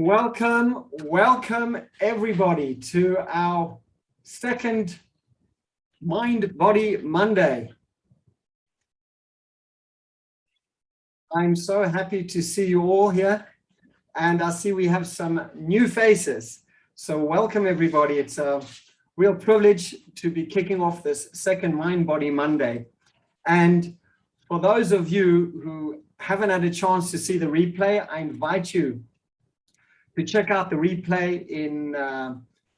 Welcome everybody to our second Mind Body Monday. I'm so happy to see you all here, and I see we have some new faces. So welcome everybody. It's a real privilege to be kicking off this second Mind Body Monday. And for those of you who haven't had a chance to see the replay, I invite you to check out the replay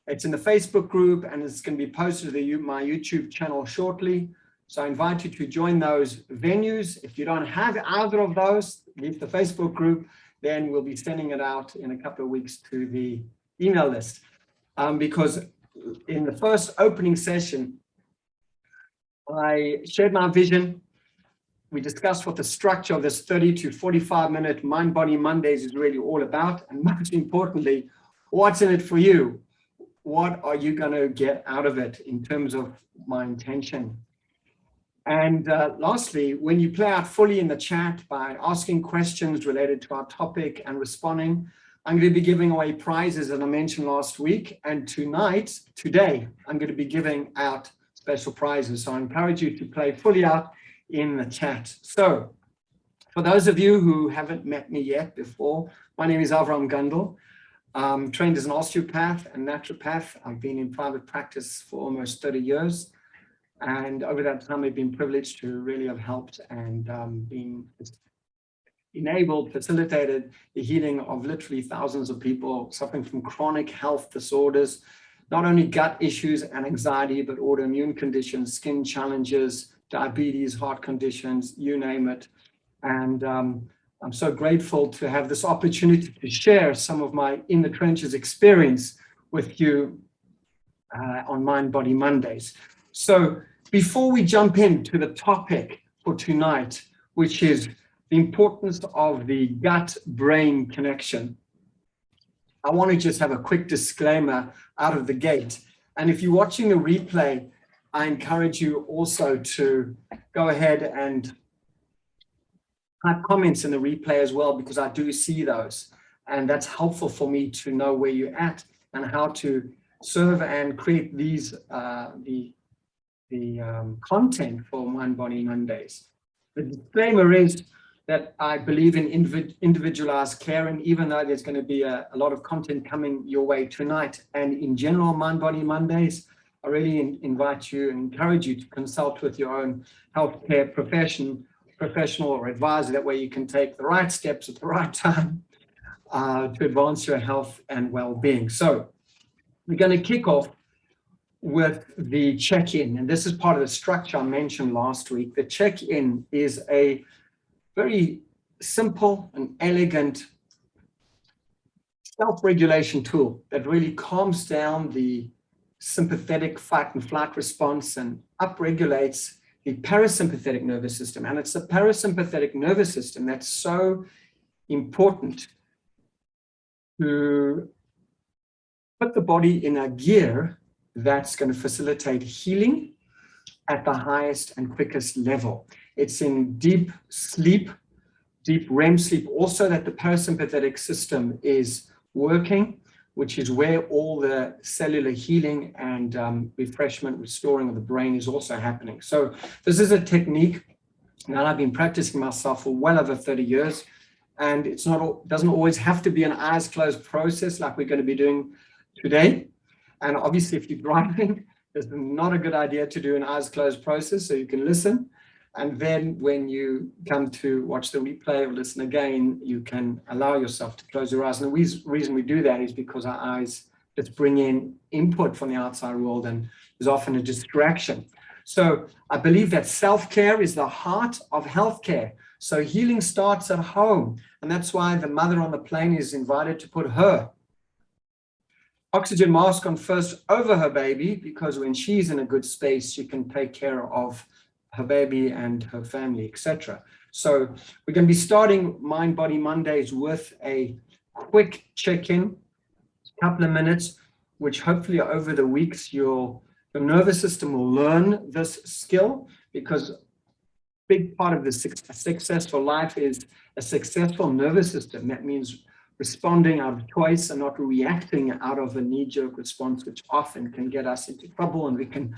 it's in the Facebook group, and it's going to be posted to my YouTube channel shortly. So I invite you to join those venues. If you don't have either of those, leave the Facebook group, then we'll be sending it out in a couple of weeks to the email list. Because in the first opening session, I shared my vision. We discussed what the structure of this 30 to 45 minute Mind Body Mondays is really all about. And most importantly, what's in it for you? What are you going to get out of it in terms of my intention? And lastly, when you play out fully in the chat by asking questions related to our topic and responding, I'm going to be giving away prizes, as I mentioned last week. And today, I'm going to be giving out special prizes. So I encourage you to play fully out in the chat. So for those of you who haven't met me yet before, my name is Avram Gundel. I'm trained as an osteopath and naturopath. I've been in private practice for almost 30 years. And over that time, I've been privileged to really have helped and been enabled, facilitated the healing of literally thousands of people suffering from chronic health disorders, not only gut issues and anxiety, but autoimmune conditions, skin challenges, diabetes, heart conditions, you name it. And I'm so grateful to have this opportunity to share some of my in the trenches experience with you on Mind Body Mondays. So before we jump into the topic for tonight, which is the importance of the gut-brain connection, I want to just have a quick disclaimer out of the gate. And if you're watching the replay, I encourage you also to go ahead and type comments in the replay as well, because I do see those. And that's helpful for me to know where you're at and how to serve and create these content for Mind Body Mondays. The disclaimer is that I believe in individualized care, and even though there's going to be a lot of content coming your way tonight and in general Mind Body Mondays, I really invite you and encourage you to consult with your own healthcare professional or advisor. That way you can take the right steps at the right time to advance your health and well-being. So we're going to kick off with the check-in, and this is part of the structure I mentioned last week. The check-in is a very simple and elegant self-regulation tool that really calms down the sympathetic fight and flight response and upregulates the parasympathetic nervous system. And it's the parasympathetic nervous system that's so important to put the body in a gear that's going to facilitate healing at the highest and quickest level. It's in deep sleep, deep REM sleep, also that the parasympathetic system is working, which is where all the cellular healing and refreshment, restoring of the brain is also happening. So this is a technique that I've been practicing myself for well over 30 years. And doesn't always have to be an eyes closed process like we're going to be doing today. And obviously, if you're driving, it's not a good idea to do an eyes closed process, so you can listen. And then when you come to watch the replay or listen again, you can allow yourself to close your eyes. And the reason we do that is because our eyes just bring in input from the outside world, and there's often a distraction. So I believe that self-care is the heart of healthcare. So healing starts at home. And that's why the mother on the plane is invited to put her oxygen mask on first over her baby, because when she's in a good space, she can take care of her baby and her family, etc. So we're going to be starting Mind Body Mondays with a quick check-in, a couple of minutes, which hopefully over the weeks your nervous system will learn this skill, because a big part of the successful life is a successful nervous system. That means responding out of choice and not reacting out of a knee-jerk response, which often can get us into trouble, and we can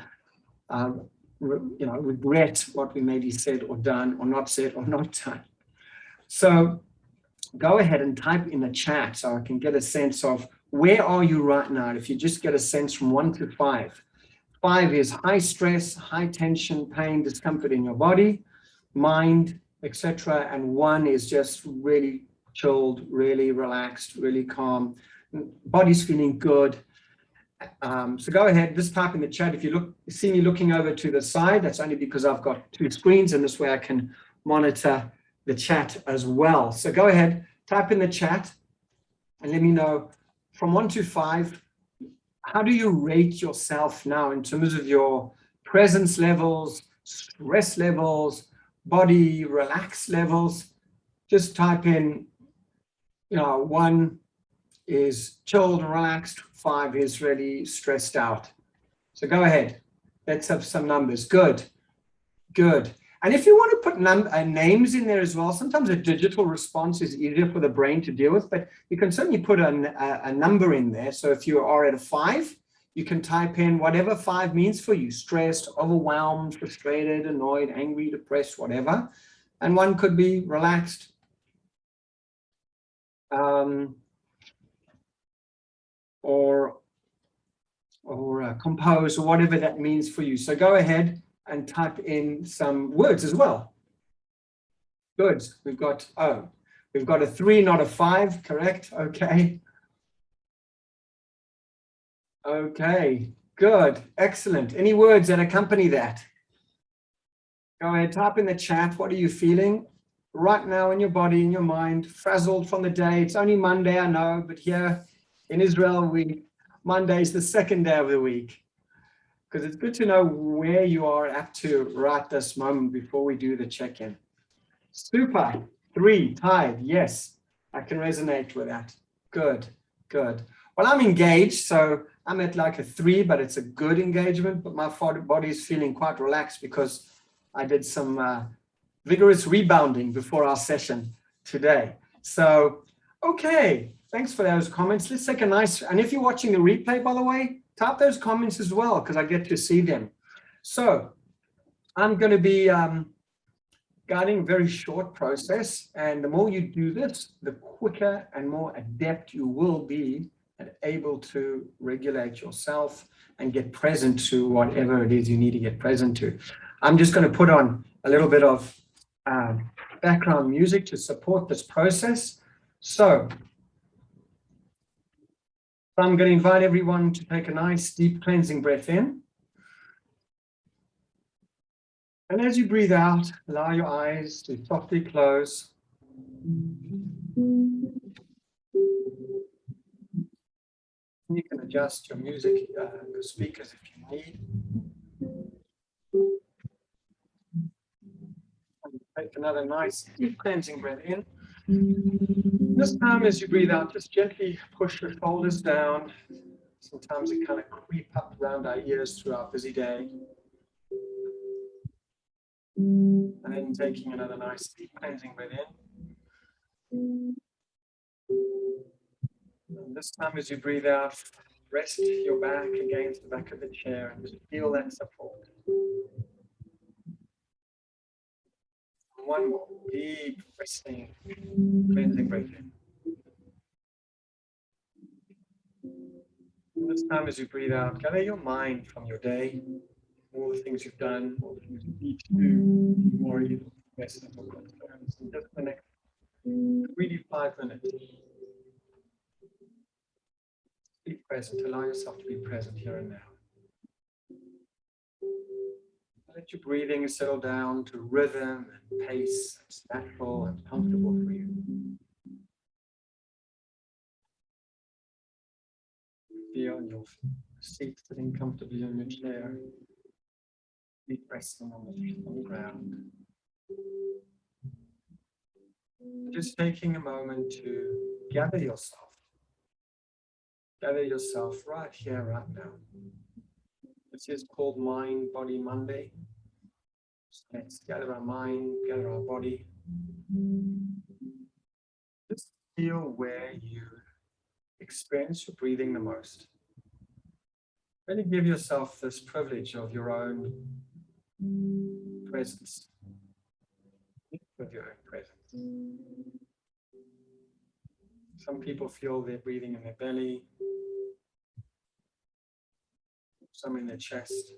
regret what we maybe said or done or not said or not done. So go ahead and type in the chat so I can get a sense of where are you right now. If you just get a sense from 1 to 5. 5 is high stress, high tension, pain, discomfort in your body, mind, etc. And 1 is just really chilled, really relaxed, really calm. Body's feeling good. So go ahead, just type in the chat. If you see me looking over to the side, that's only because I've got 2 screens, and this way I can monitor the chat as well. So go ahead, type in the chat and let me know from 1 to 5, how do you rate yourself now in terms of your presence levels, stress levels, body relax levels? Just type in, 1 is chilled and relaxed, 5 is really stressed out. So go ahead, let's have some numbers. Good, good. And if you want to put names in there as well, sometimes a digital response is easier for the brain to deal with, but you can certainly put a number in there. So if you are at a 5, you can type in whatever 5 means for you: stressed, overwhelmed, frustrated, annoyed, angry, depressed, whatever. And 1 could be relaxed, or composed, or whatever that means for you. So go ahead and type in some words as well. Good. We've got a 3, not a 5, correct? Okay. Okay, good, excellent. Any words that accompany that? Go ahead, type in the chat. What are you feeling right now in your body, in your mind? Frazzled from the day. It's only Monday, I know, but here in Israel, Monday is the 2nd day of the week, because it's good to know where you are at to right this moment before we do the check-in. Super. 3, tired. Yes, I can resonate with that. Good, good. Well, I'm engaged, so I'm at like a 3, but it's a good engagement, but my body is feeling quite relaxed because I did some vigorous rebounding before our session today. So, okay, thanks for those comments. Let's take a nice, and if you're watching the replay, by the way, type those comments as well, because I get to see them. So I'm going to be guiding a very short process, and the more you do this, the quicker and more adept you will be at able to regulate yourself and get present to whatever it is you need to get present to. I'm just going to put on a little bit of background music to support this process. So I'm going to invite everyone to take a nice deep cleansing breath in. And as you breathe out, allow your eyes to softly close. You can adjust your music, your speakers if you need. And take another nice deep cleansing breath in. This time as you breathe out, just gently push your shoulders down. Sometimes they kind of creep up around our ears through our busy day. And then taking another nice deep cleansing breath in. And this time as you breathe out, rest your back against the back of the chair and just feel that support. One more deep resting, cleansing breath in. And this time as you breathe out, gather your mind from your day, all the things you've done, all the things you need to do, worries, questions, or concerns, and just the next 3 to 5 minutes. Be present, allow yourself to be present here and now. Let your breathing settle down to rhythm and pace that's natural and comfortable for you. Feel your seat sitting comfortably on your chair. Feet resting on the ground. Just taking a moment to gather yourself. Gather yourself right here, right now. This is called Mind Body Monday. So let's gather our mind, gather our body. Just Feel where you experience your breathing the most. Really give yourself this privilege of your own presence, with your own presence. Some people feel they're breathing in their belly, some in their chest,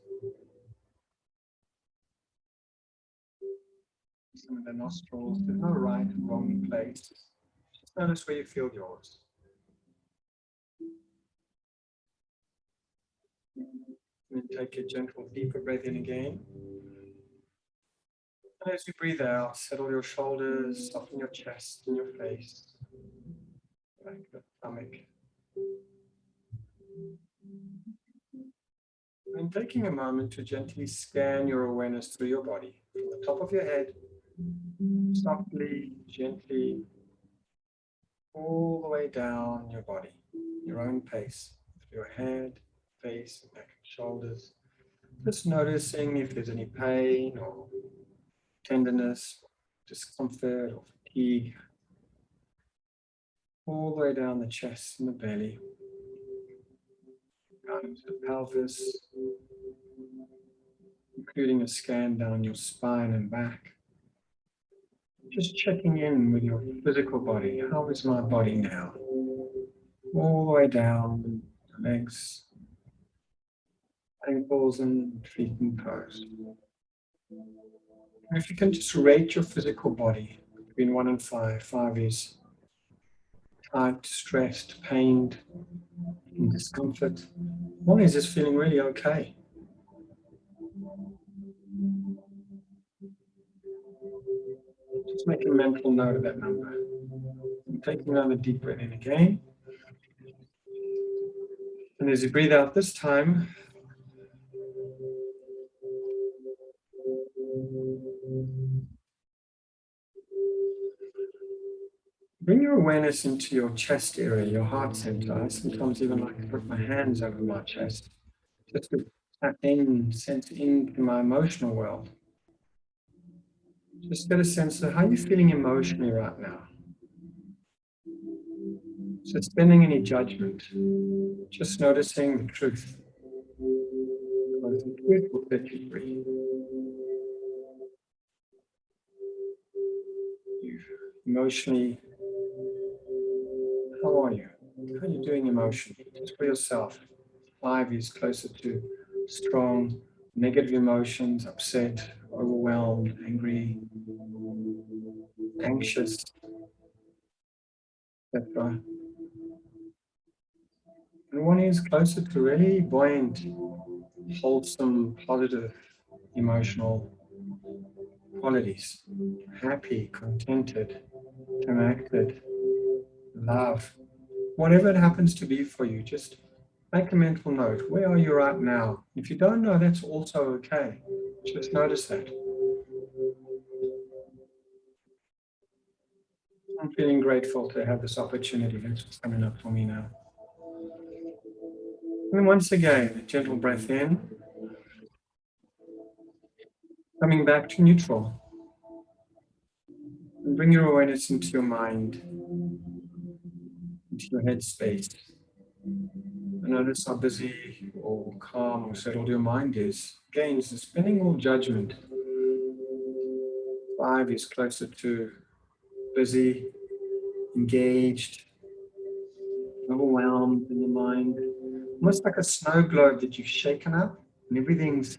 some in their nostrils. There's no right and wrong place. Just notice where you feel yours. And then take a gentle, deeper breath in again. And as you breathe out, settle your shoulders, soften your chest and your face, back your stomach. And taking a moment to gently scan your awareness through your body, from the top of your head, softly, gently, all the way down your body, your own pace, through your head, face, neck, and shoulders. Just noticing if there's any pain or tenderness, discomfort or fatigue, all the way down the chest and the belly, down into the pelvis, including a scan down your spine and back. Just checking in with your physical body. How is my body now? All the way down the legs, ankles and feet and toes. And if you can just rate your physical body between 1 and 5. 5 is tight, stressed, pained, in discomfort. 1 is just feeling really okay. Just make a mental note of that number. And take another deep breath in again. And as you breathe out this time, bring your awareness into your chest area, your heart center. I sometimes even like to put my hands over my chest, just to tap in, sense into my emotional world. Just get a sense of how you're feeling emotionally right now. Suspending any judgment, just noticing the truth. Because the truth will set you free. Emotionally, how are you? How are you doing emotionally? Just for yourself. 5 is closer to strong, negative emotions, upset, overwhelmed, angry, anxious, etc. And 1 is closer to really buoyant, wholesome, positive emotional qualities. Happy, contented, connected, love. Whatever it happens to be for you, just make a mental note. Where are you right now? If you don't know, that's also okay. Just notice that. I'm feeling grateful to have this opportunity. That's what's coming up for me now. And once again, a gentle breath in. Coming back to neutral. And bring your awareness into your mind, into your head space. And notice how busy or calm or settled your mind is. Again, suspending all judgment. 5 is closer to busy, engaged, overwhelmed in the mind. Almost like a snow globe that you've shaken up and everything's,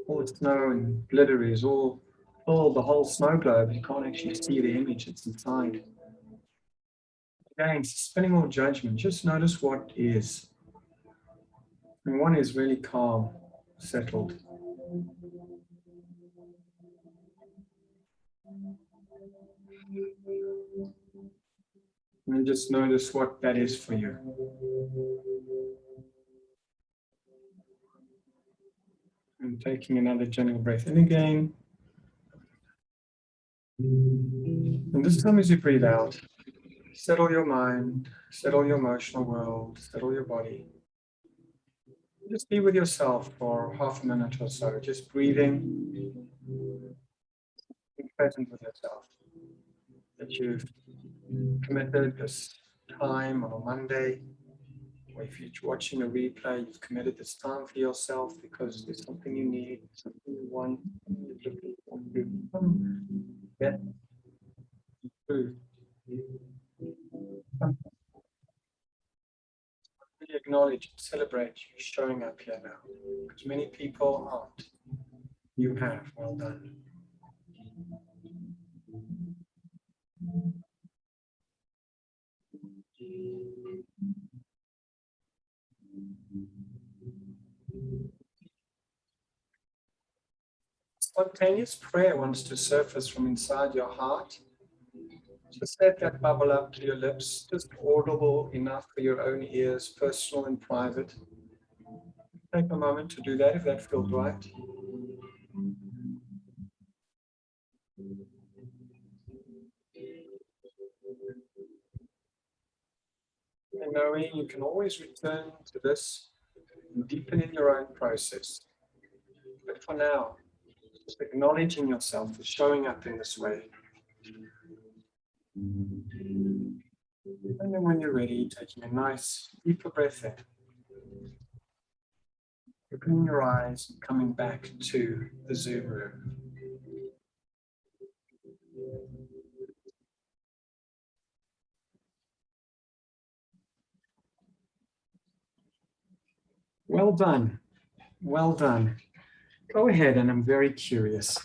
all the snow and glitter is all the whole snow globe. You can't actually see the image that's inside. Again, suspending all judgment, just notice what is. And 1 is really calm, settled. And just notice what that is for you. And taking another gentle breath in again. And this time as you breathe out, settle your mind, settle your emotional world, settle your body. Just be with yourself for half a minute or so, just breathing, be present with yourself. That you've committed this time on a Monday, or if you're watching a replay, you've committed this time for yourself because there's something you need, something you want, something you're looking for to get through. Really acknowledge and celebrate you showing up here now, because many people aren't. You have. Well done. Spontaneous prayer wants to surface from inside your heart. Just let that bubble up to your lips, just audible enough for your own ears, personal and private. Take a moment to do that if that feels right. And knowing you can always return to this and deepen in your own process. But for now, just acknowledging yourself for showing up in this way. And then when you're ready, taking a nice, deeper breath in. Opening your eyes and coming back to the Zoom room. Well done. Well done. Go ahead, and I'm very curious.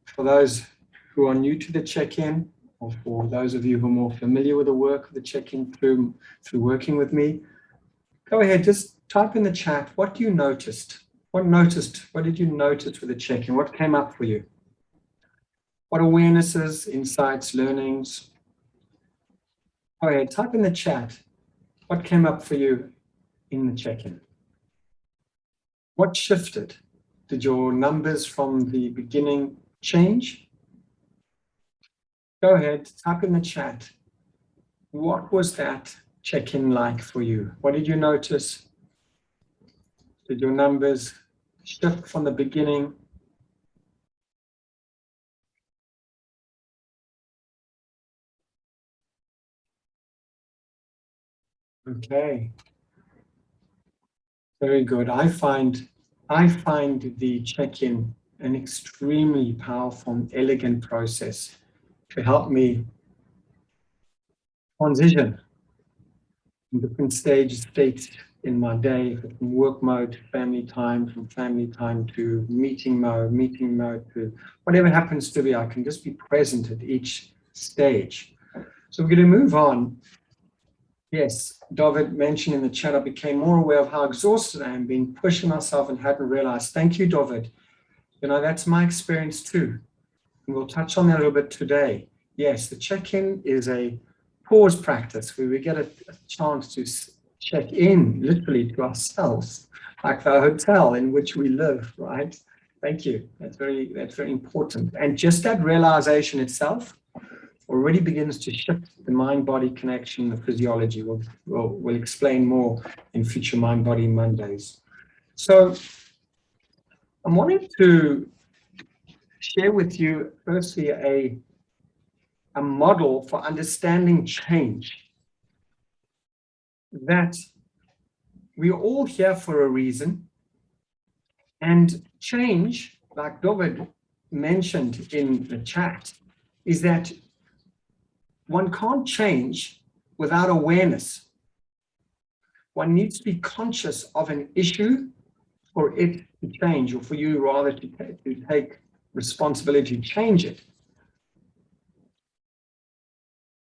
For those who are new to the check-in, or for those of you who are more familiar with the work of the check-in through working with me, go ahead, just type in the chat what you noticed. What did you notice with the check-in? What came up for you? What awarenesses, insights, learnings? Go ahead, type in the chat what came up for you in the check-in. What shifted? Did your numbers from the beginning change? Go ahead, type in the chat. What was that check-in like for you? What did you notice? Did your numbers shift from the beginning? Okay. Very good. I find the check-in an extremely powerful and elegant process to help me transition from different states in my day, from work mode to family time, from family time to meeting mode to whatever happens to be. I can just be present at each stage. So we're going to move on. Yes, David mentioned in the chat, I became more aware of how exhausted I am, being pushing myself and hadn't realized. Thank you, David. You know, that's my experience too. And we'll touch on that a little bit today. Yes, the check-in is a pause practice where we get a chance to check in literally to ourselves, like the hotel in which we live, right? Thank you. That's very important. And just that realization itself already begins to shift the mind-body connection, the physiology. We'll explain more in future Mind-Body Mondays. So I'm wanting to share with you firstly a model for understanding change, that we're all here for a reason, and change, like David mentioned in the chat, is that one can't change without awareness. One needs to be conscious of an issue for it to change, or for you rather to take responsibility to change it.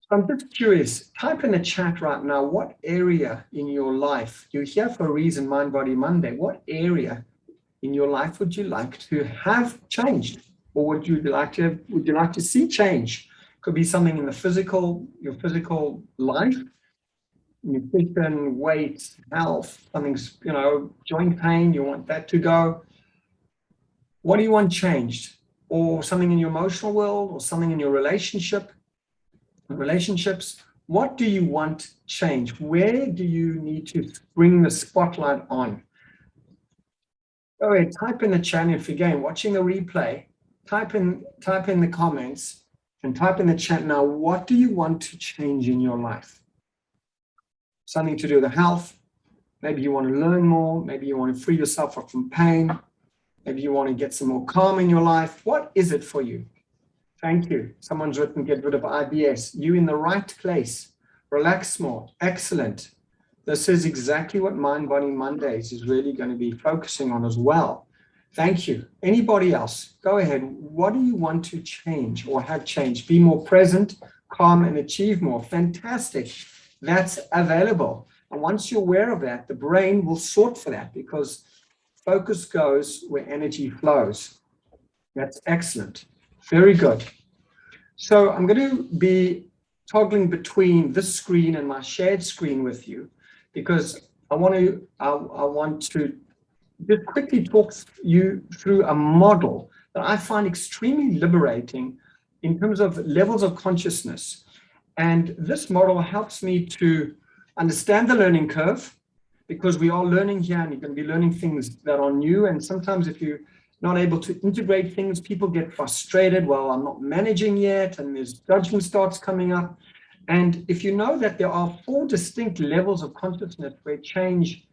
So I'm just curious, type in the chat right now, what area in your life, you're here for a reason, Mind Body Monday, what area in your life would you like to have changed? Or would you like to see change? Could be something in your physical life, nutrition, weight, health, something's, joint pain, you want that to go. What do you want changed? Or something in your emotional world, or something in your relationships? What do you want changed? Where do you need to bring the spotlight on? Go ahead, type in the chat. If you're again watching the replay, type in the comments And type in the chat now, what do you want to change in your life? Something to do with health. Maybe you want to learn more. Maybe you want to free yourself up from pain. Maybe you want to get some more calm in your life. What is it for you? Thank you. Someone's written, get rid of IBS. You in the right place. Relax more. Excellent. This is exactly what Mind Body Mondays is really going to be focusing on as well. Thank you. Anybody else? Go ahead. What do you want to change or have changed? Be more present, calm, and achieve more. Fantastic. That's available. And once you're aware of that, the brain will sort for that because focus goes where energy flows. That's excellent. Very good. So I'm going to be toggling between this screen and my shared screen with you because I want to just quickly talk you through a model that I find extremely liberating in terms of levels of consciousness. And this model helps me to understand the learning curve because we are learning here and you're going to be learning things that are new. And sometimes if you're not able to integrate things, people get frustrated. Well, I'm not managing yet. And there's judgment starts coming up. And if you know that there are 4 distinct levels of consciousness where change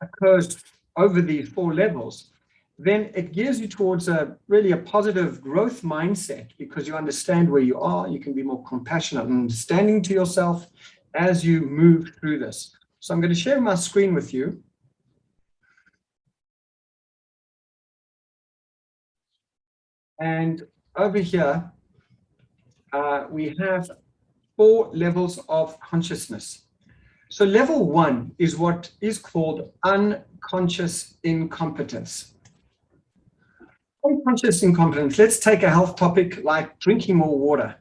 occurs over these 4 levels, then it gears you towards really a positive growth mindset because you understand where you are. You can be more compassionate and understanding to yourself as you move through this. So I'm going to share my screen with you. And over here, we have 4 levels of consciousness. So level 1 is what is called unconscious incompetence. Unconscious incompetence. Let's take a health topic like drinking more water.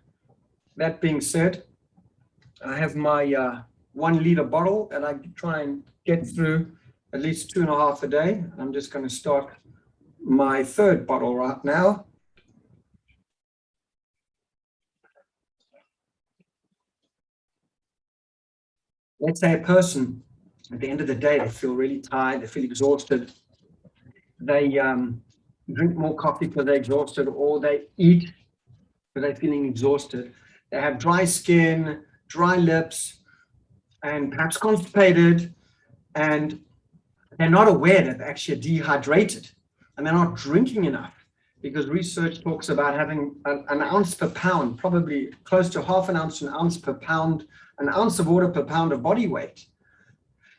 That being said, I have my 1 liter bottle and I try and get through at least 2.5 a day. I'm just going to start my 3rd bottle right now. Let's say a person, at the end of the day, they feel really tired, they feel exhausted. They drink more coffee because they're exhausted, or they eat because they're feeling exhausted. They have dry skin, dry lips, and perhaps constipated, and they're not aware that they're actually dehydrated, and they're not drinking enough, because research talks about having an ounce per pound, probably close to half an ounce to an ounce per pound, an ounce of water per pound of body weight.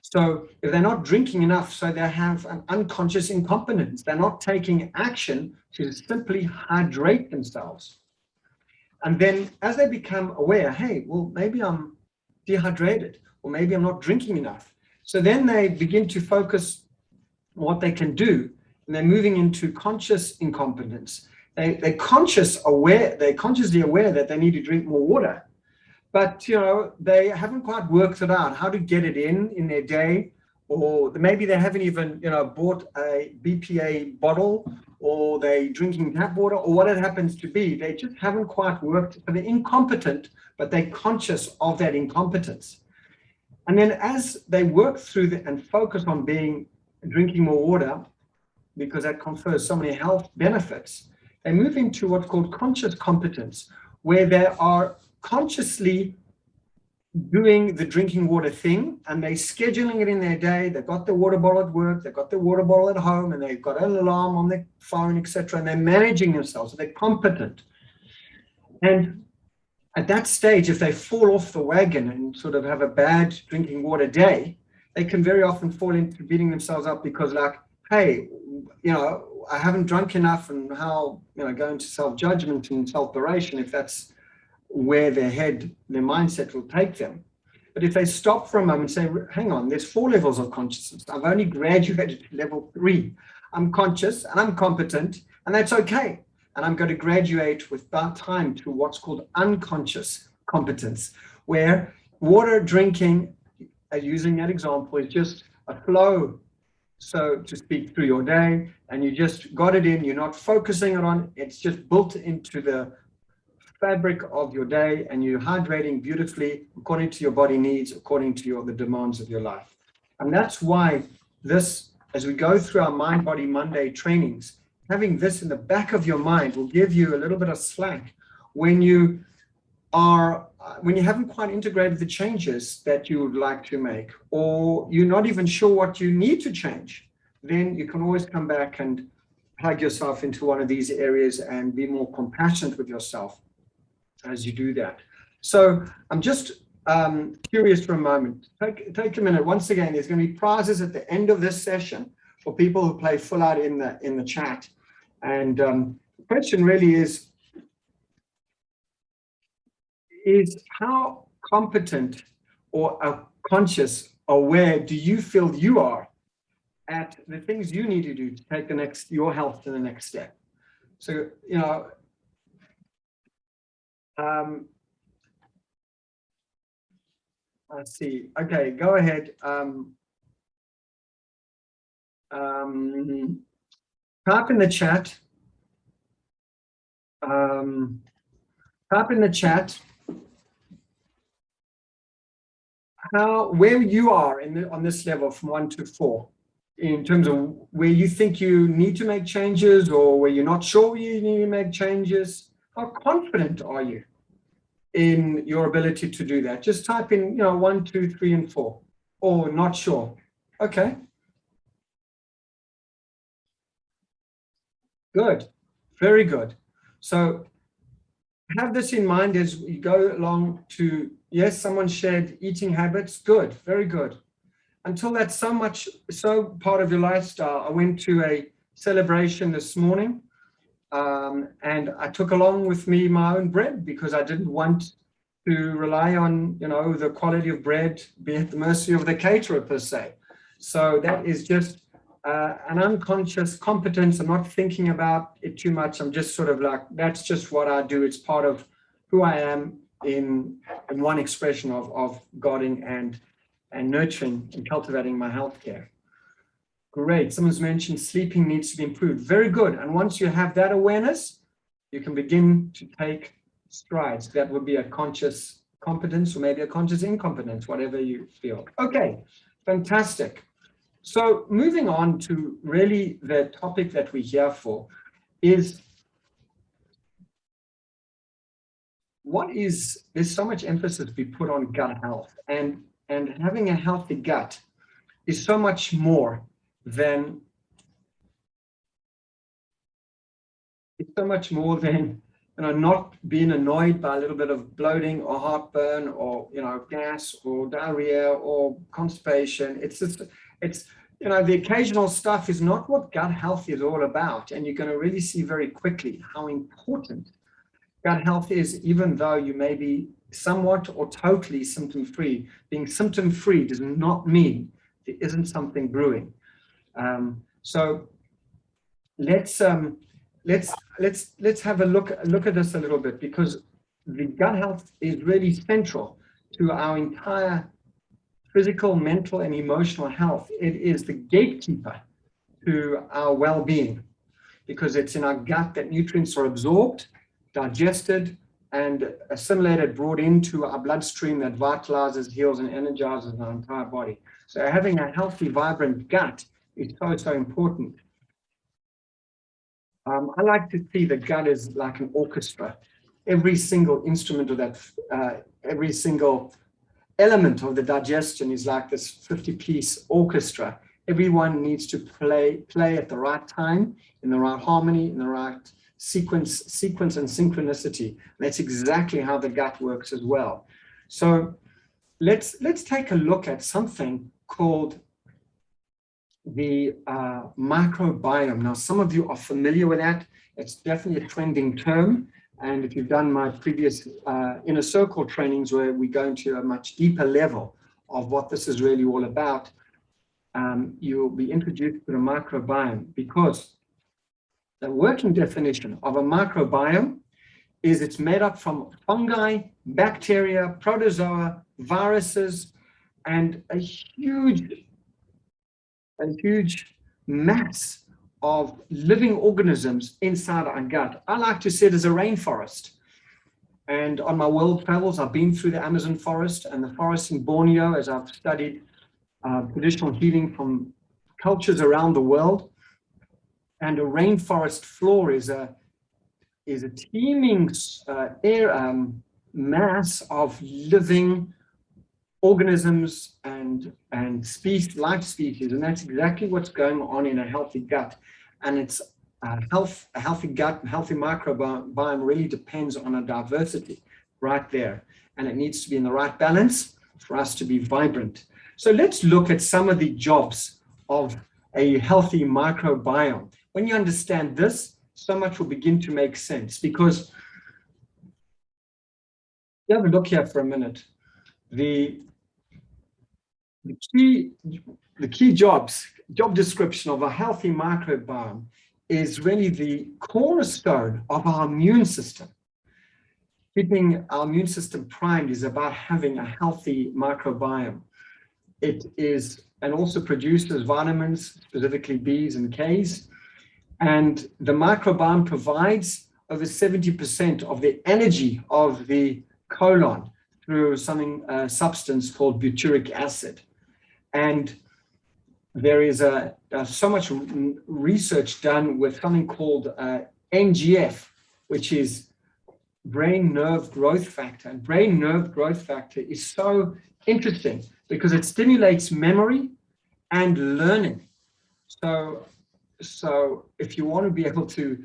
So if they're not drinking enough, so they have an unconscious incompetence. They're not taking action to simply hydrate themselves. And then as they become aware, hey, well, maybe I'm dehydrated, or maybe I'm not drinking enough. So then they begin to focus on what they can do, and they're moving into conscious incompetence. They're consciously aware that they need to drink more water. But, they haven't quite worked it out, how to get it in their day, or maybe they haven't even, bought a BPA bottle, or they're drinking tap water, or what it happens to be. They just haven't quite worked. So they're incompetent, but they're conscious of that incompetence. And then as they work through and focus on drinking more water, because that confers so many health benefits, they move into what's called conscious competence, where they are consciously doing the drinking water thing, and they're scheduling it in their day. They've got the water bottle at work, they've got the water bottle at home, and they've got an alarm on their phone, etc. And they're managing themselves, so they're competent. And at that stage, if they fall off the wagon and sort of have a bad drinking water day, they can very often fall into beating themselves up because, like, hey, I haven't drunk enough, and how, go into self-judgment and self-beration if that's where their mindset will take them. But if they stop for a moment and say, hang on, there's 4 levels of consciousness. I've only graduated to level 3. I'm conscious and I'm competent, and that's okay. And I'm going to graduate with that time to what's called unconscious competence, where water drinking, using that example, is just a flow, so to speak, through your day, and you just got it in, you're not focusing it on, it's just built into the fabric of your day, and you're hydrating beautifully according to your body needs, according to the demands of your life. And that's why this, as we go through our Mind Body Monday trainings, having this in the back of your mind will give you a little bit of slack when you are, when you haven't quite integrated the changes that you would like to make, or you're not even sure what you need to change, then you can always come back and plug yourself into one of these areas and be more compassionate with yourself as you do that. So I'm just curious for a moment. Take a minute. Once again, there's going to be prizes at the end of this session for people who play full out in the chat. And the question really is how competent or conscious, aware do you feel you are at the things you need to do to take your health to the next step? So, you know, let's see. Okay, go ahead. Type in the chat. Type in the chat where you are on this level from 1 to 4, in terms of where you think you need to make changes, or where you're not sure you need to make changes. How confident are you in your ability to do that? Just type in, 1, 2, 3, and 4, or not sure. Okay. Good. Very good. So have this in mind as you go along to, yes, someone shared eating habits. Good. Very good. Until that's so part of your lifestyle. I went to a celebration this morning, and I took along with me my own bread, because I didn't want to rely on, the quality of bread, be at the mercy of the caterer per se. So that is just an unconscious competence. I'm not thinking about it too much. I'm just sort of like, that's just what I do. It's part of who I am in one expression of guarding and nurturing and cultivating my healthcare. Great. Someone's mentioned sleeping needs to be improved. Very good. And once you have that awareness, you can begin to take strides. That would be a conscious competence, or maybe a conscious incompetence, whatever you feel. Okay, fantastic. So moving on to really the topic that we're here for is, there's so much emphasis we put on gut health, and having a healthy gut is so much more than not being annoyed by a little bit of bloating or heartburn, or gas or diarrhea or constipation. It's the occasional stuff is not what gut health is all about. And you're going to really see very quickly how important gut health is, even though you may be somewhat or totally symptom-free. Being symptom-free does not mean there isn't something brewing. So let's have a look at this a little bit, because the gut health is really central to our entire physical, mental, and emotional health. It is the gatekeeper to our well-being, because it's in our gut that nutrients are absorbed, digested, and assimilated, brought into our bloodstream, that vitalizes, heals, and energizes our entire body. So having a healthy, vibrant gut is so important. I like to see the gut as like an orchestra. Every single instrument of that, every single element of the digestion is like this 50-piece orchestra. Everyone needs to play at the right time, in the right harmony, in the right sequence and synchronicity. That's exactly how the gut works as well. So let's take a look at something called the microbiome. Now, some of you are familiar with that. It's definitely a trending term. And if you've done my previous inner circle trainings, where we go into a much deeper level of what this is really all about, you'll be introduced to the microbiome, because the working definition of a microbiome is it's made up from fungi, bacteria, protozoa, viruses, and a huge mass of living organisms inside our gut. I like to see it as a rainforest. And on my world travels, I've been through the Amazon forest and the forest in Borneo, as I've studied traditional healing from cultures around the world. And a rainforest floor is a is a teeming mass of living organisms and life species, and that's exactly what's going on in a healthy gut. And it's a healthy gut, healthy microbiome really depends on a diversity right there, and it needs to be in the right balance for us to be vibrant. So let's look at some of the jobs of a healthy microbiome. When you understand this, so much will begin to make sense, because you have a look here for a minute. The key job description of a healthy microbiome is really the cornerstone of our immune system. Keeping our immune system primed is about having a healthy microbiome. It is, and also produces vitamins, specifically B's and K's. And the microbiome provides over 70% of the energy of the colon through a substance called butyric acid. And there is so much research done with something called NGF, which is brain nerve growth factor. And brain nerve growth factor is so interesting because it stimulates memory and learning. So if you want to be able to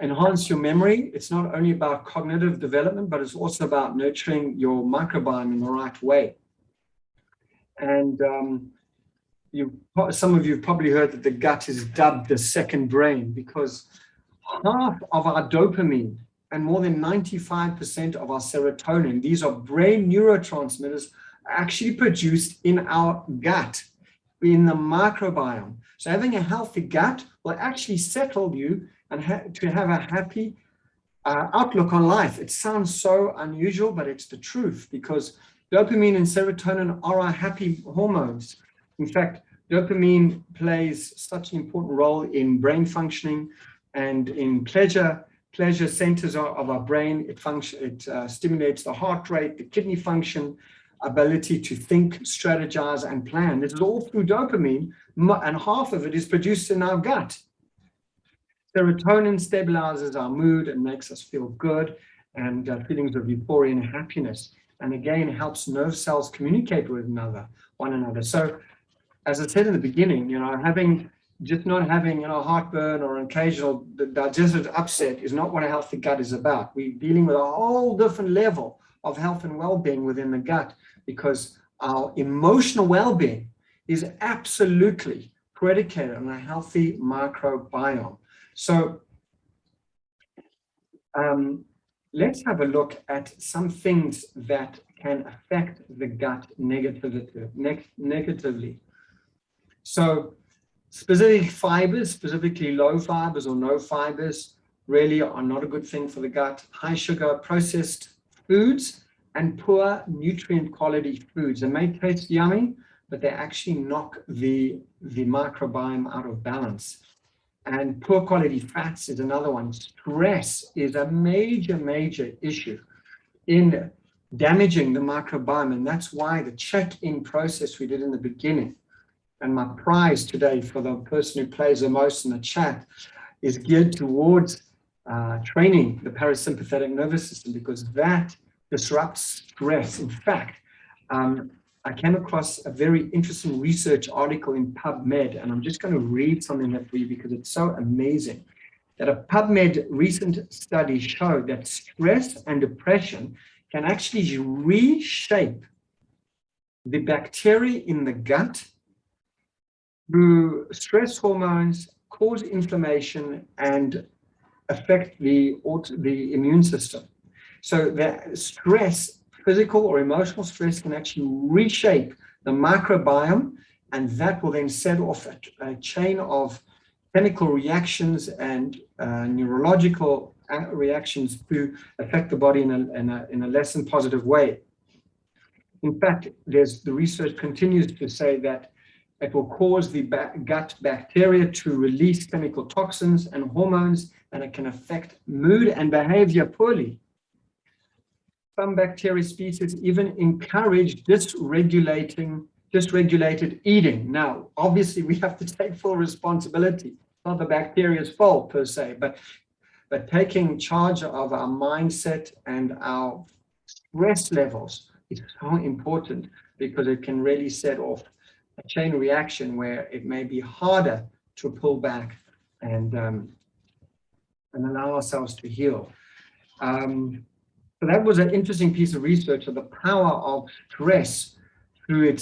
enhance your memory, it's not only about cognitive development, but it's also about nurturing your microbiome in the right way. And some of you have probably heard that the gut is dubbed the second brain, because half of our dopamine and more than 95% of our serotonin, these are brain neurotransmitters, are actually produced in our gut, in the microbiome. So having a healthy gut will actually settle you and to have a happy outlook on life. It sounds so unusual, but it's the truth, because dopamine and serotonin are our happy hormones. In fact, dopamine plays such an important role in brain functioning and in pleasure centers of our brain. It stimulates the heart rate, the kidney function, ability to think, strategize, and plan. This is all through dopamine, and half of it is produced in our gut. Serotonin stabilizes our mood and makes us feel good, and feelings of euphoria and happiness. And again, helps nerve cells communicate with one another. So, as I said in the beginning, not having heartburn or occasional digestive upset is not what a healthy gut is about. We're dealing with a whole different level of health and well-being within the gut, because our emotional well-being is absolutely predicated on a healthy microbiome. So let's have a look at some things that can affect the gut negatively. So specific fibers, specifically low fibers or no fibers, really are not a good thing for the gut. High sugar, processed foods, and poor nutrient quality foods. They may taste yummy, but they actually knock the microbiome out of balance. And poor quality fats is another one. Stress is a major issue in damaging the microbiome, and that's why the check-in process we did in the beginning, and my prize today for the person who plays the most in the chat, is geared towards training the parasympathetic nervous system, because that disrupts stress. In fact, I came across a very interesting research article in PubMed, and I'm just going to read something for you because it's so amazing. That a PubMed recent study showed that stress and depression can actually reshape the bacteria in the gut through stress hormones, cause inflammation, and affect the immune system. So that stress, physical or emotional stress, can actually reshape the microbiome, and that will then set off a chain of chemical reactions and neurological reactions to affect the body in a less than positive way. In fact, the research continues to say that it will cause the gut bacteria to release chemical toxins and hormones, and it can affect mood and behavior poorly. Some bacteria species even encourage dysregulated eating. Now, obviously, we have to take full responsibility. It's not the bacteria's fault per se, but but taking charge of our mindset and our stress levels is so important, because it can really set off a chain reaction where it may be harder to pull back and allow ourselves to heal. So that was an interesting piece of research of the power of stress through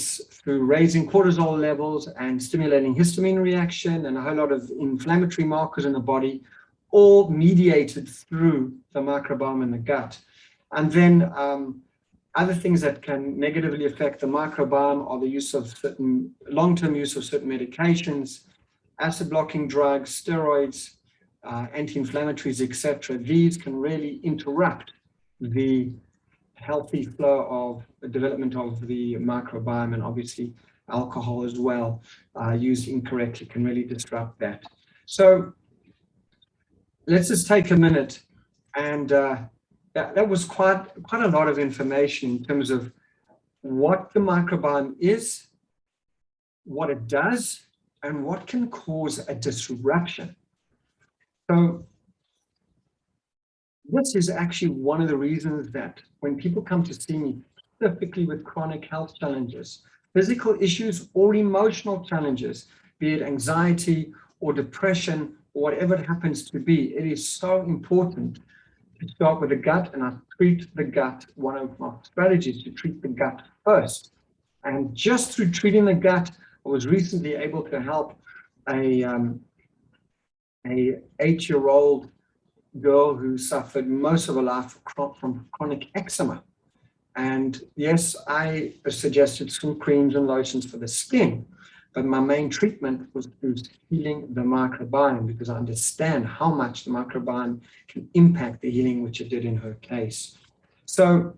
raising cortisol levels and stimulating histamine reaction and a whole lot of inflammatory markers in the body, all mediated through the microbiome in the gut. And then other things that can negatively affect the microbiome are the use of certain long-term use of certain medications, acid blocking drugs, steroids, anti-inflammatories, etc. These can really interrupt the healthy flow of the development of the microbiome, and obviously alcohol as well, used incorrectly, can really disrupt that. So let's just take a minute, and that was quite a lot of information in terms of what the microbiome is, what it does, and what can cause a disruption. So this is actually one of the reasons that when people come to see me, specifically with chronic health challenges, physical issues or emotional challenges, be it anxiety or depression or whatever it happens to be, it is so important to start with the gut, and I treat the gut. One of my strategies to treat the gut first. And just through treating the gut, I was recently able to help a 8-year-old girl who suffered most of her life from chronic eczema. And yes, I suggested some creams and lotions for the skin, but my main treatment was through healing the microbiome, because I understand how much the microbiome can impact the healing, which it did in her case. So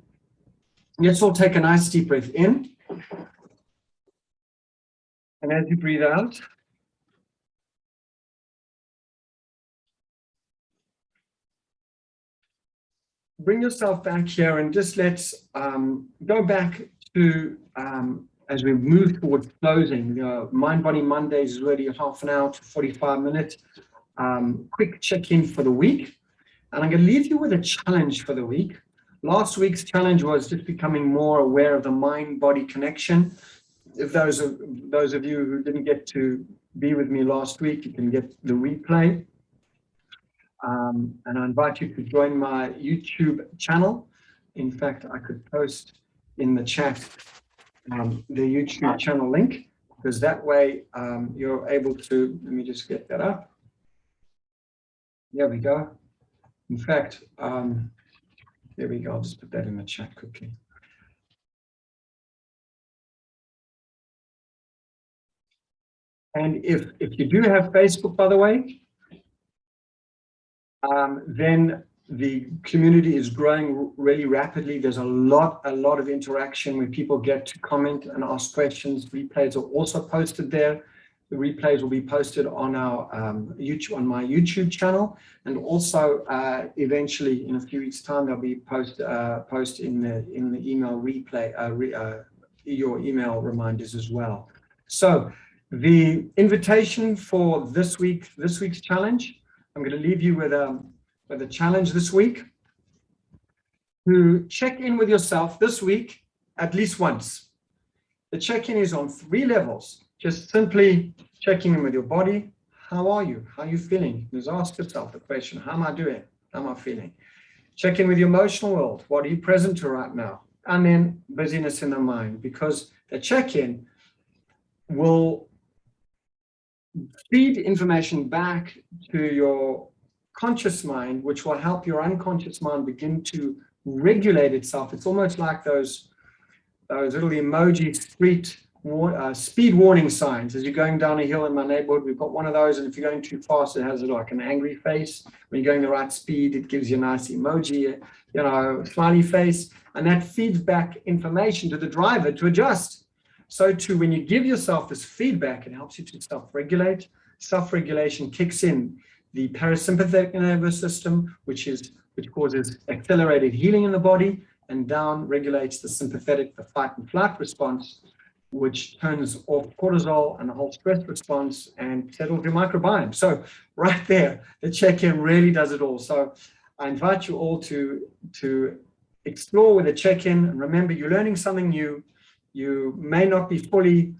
let's all take a nice deep breath in. And as you breathe out, bring yourself back here, and just let's go back to, as we move towards closing, Mind Body Mondays is already half an hour to 45 minutes. Quick check-in for the week. And I'm going to leave you with a challenge for the week. Last week's challenge was just becoming more aware of the mind-body connection. If those of you who didn't get to be with me last week, you can get the replay. And I invite you to join my YouTube channel. In fact, I could post in the chat the YouTube channel link, because that way you're able to, let me just get that up. There we go. In fact, there we go. I'll just put that in the chat quickly. And if you do have Facebook, by the way, then the community is growing really rapidly. There's a lot of interaction where people get to comment and ask questions. Replays are also posted there. The replays will be posted on our on my YouTube channel, and also eventually in a few weeks' time they'll be post in the email replay, your email reminders as well. So the invitation for this week's challenge, I'm going to leave you with a challenge this week to check in with yourself this week at least once. The check-in is on 3 levels. Just simply checking in with your body. How are you? How are you feeling? Just ask yourself the question, how am I doing? How am I feeling? Check in with your emotional world. What are you present to right now? And then busyness in the mind, because the check-in will feed information back to your conscious mind, which will help your unconscious mind begin to regulate itself. It's almost like those little emoji speed warning signs. As you're going down a hill in my neighborhood, we've got one of those, and if you're going too fast, it has like an angry face. When you're going the right speed, it gives you a nice emoji, smiley face, and that feeds back information to the driver to adjust. So too, when you give yourself this feedback, it helps you to self-regulate. Self-regulation kicks in the parasympathetic nervous system, which causes accelerated healing in the body, and down regulates the sympathetic, the fight and flight response, which turns off cortisol and the whole stress response and settles your microbiome. So right there, the check-in really does it all. So I invite you all to explore with a check-in. And remember, you're learning something new. You may not be fully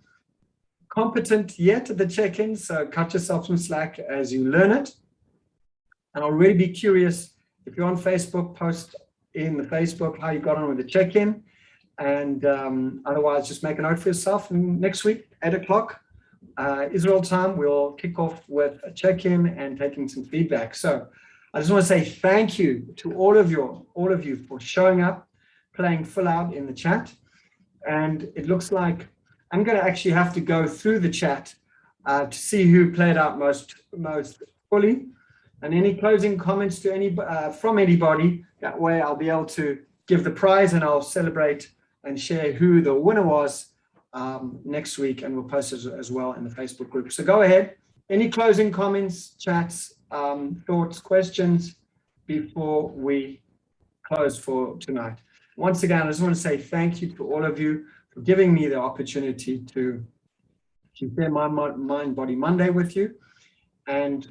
competent yet at the check-in, so cut yourself some slack as you learn it. And I'll really be curious, if you're on Facebook, post in the Facebook how you got on with the check-in. And otherwise, just make a note for yourself. And next week, 8 o'clock, Israel time, we'll kick off with a check-in and taking some feedback. So I just want to say thank you to all of you for showing up, playing full out in the chat. And it looks like I'm going to actually have to go through the chat to see who played out most fully. And any closing comments to from anybody, that way I'll be able to give the prize and I'll celebrate and share who the winner was next week, and we'll post it as well in the Facebook group. So go ahead. Any closing comments, chats, thoughts, questions before we close for tonight? Once again, I just want to say thank you to all of you for giving me the opportunity to share my Mind Body Monday with you. And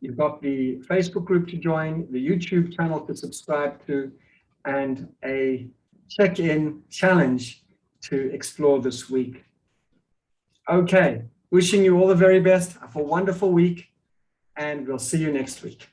you've got the Facebook group to join, the YouTube channel to subscribe to, and a check-in challenge to explore this week. Okay, wishing you all the very best. Have a wonderful week, and we'll see you next week.